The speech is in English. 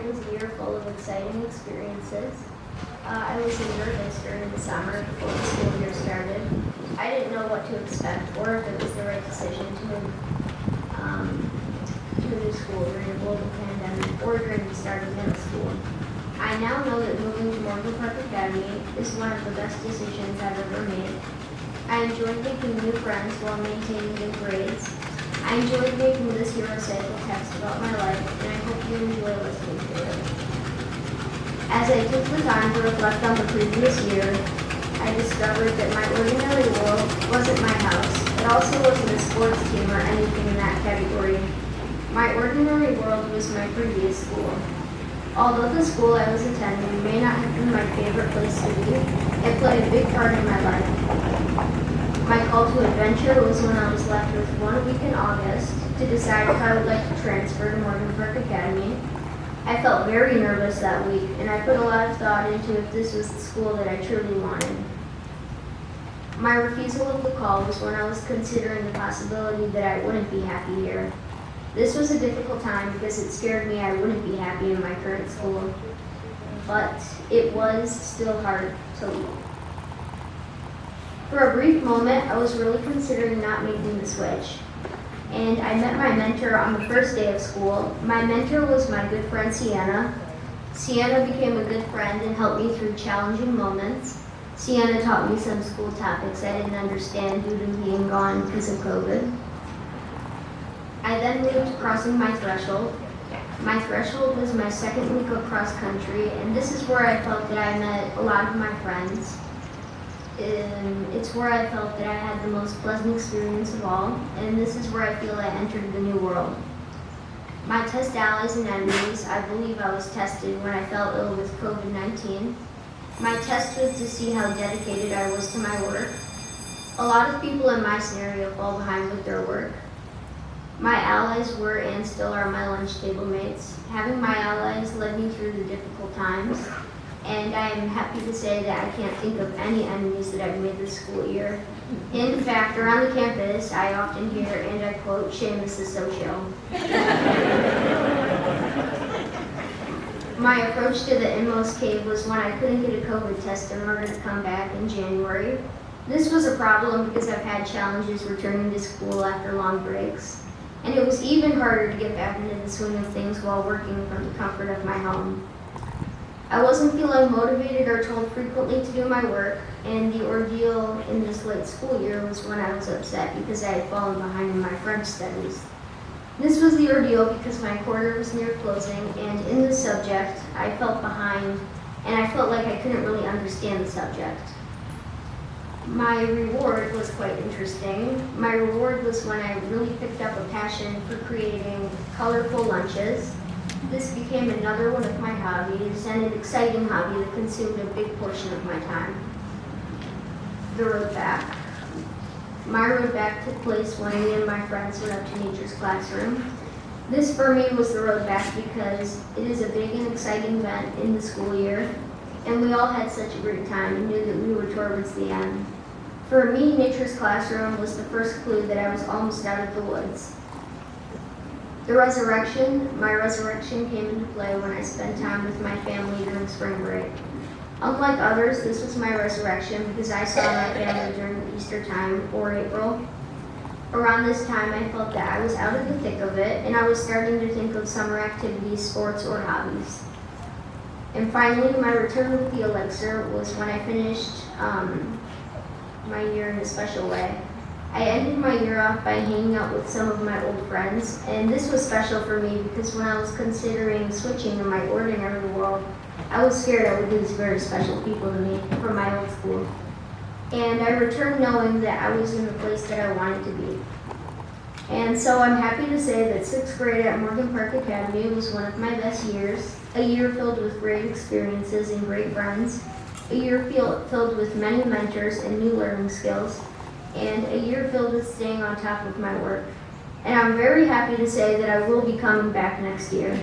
year was a year full of exciting experiences. I was nervous during the summer before the school year started. I didn't know what to expect or if it was the right decision to move to a new school during a global pandemic or during the start of middle school. I now know that moving to Morgan Park Academy is one of the best decisions I've ever made. I enjoyed making new friends while maintaining good grades. I enjoyed making this Eurocycle text about my life, and I hope you enjoy listening to it. As I took the time to reflect on the previous year, I discovered that my ordinary world wasn't my house. It also wasn't a sports team or anything in that category. My ordinary world was my previous school. Although the school I was attending may not have been my favorite place to be, it played a big part in my life. My call to adventure was when I was left with 1 week in August to decide if I would like to transfer to Morgan Park Academy. I felt very nervous that week, and I put a lot of thought into if this was the school that I truly wanted. My refusal of the call was when I was considering the possibility that I wouldn't be happy here. This was a difficult time because it scared me I wouldn't be happy in my current school, but it was still hard to leave. For a brief moment, I was really considering not making the switch, and I met my mentor on the first day of school. My mentor was my good friend Sienna. Sienna became a good friend and helped me through challenging moments. Sienna taught me some school topics I didn't understand due to being gone because of COVID. I then moved to crossing my threshold. My threshold was my second week of cross country, and this is where I felt that I met a lot of my friends. It's where I felt that I had the most pleasant experience of all, and this is where I feel I entered the new world. My test allies and enemies, I believe I was tested when I fell ill with COVID-19. My test was to see how dedicated I was to my work. A lot of people in my scenario fall behind with their work. My allies were and still are my lunch table mates. Having my allies led me through the difficult times, and I am happy to say that I can't think of any enemies that I've made this school year. In fact, around the campus, I often hear, and I quote, "Seamus is so chill." My approach to the inmost cave was when I couldn't get a COVID test in order to come back in January. This was a problem because I've had challenges returning to school after long breaks, and it was even harder to get back into the swing of things while working from the comfort of my home. I wasn't feeling motivated or told frequently to do my work, and the ordeal in this late school year was when I was upset because I had fallen behind in my French studies. This was the ordeal because my quarter was near closing, and in this subject, I felt behind, and I felt like I couldn't really understand the subject. My reward was quite interesting. My reward was when I really picked up a passion for creating colorful lunches. This became another one of my hobbies, and an exciting hobby that consumed a big portion of my time. The road back. My road back took place when me and my friends went up to Nature's Classroom. This for me was the road back because it is a big and exciting event in the school year, and we all had such a great time and knew that we were towards the end. For me, Nature's Classroom was the first clue that I was almost out of the woods. My resurrection came into play when I spent time with my family during spring break. Unlike others, this was my resurrection because I saw my family during Easter time or April. Around this time, I felt that I was out of the thick of it, and I was starting to think of summer activities, sports, or hobbies. And finally, my return with the elixir was when I finished my year in a special way. I ended my year off by hanging out with some of my old friends, and this was special for me because when I was considering switching to my ordinary world, I was scared I would lose very special people to me from my old school. And I returned knowing that I was in the place that I wanted to be. And so I'm happy to say that 6th grade at Morgan Park Academy was one of my best years, a year filled with great experiences and great friends, a year filled with many mentors and new learning skills, and a year filled with staying on top of my work. And I'm very happy to say that I will be coming back next year.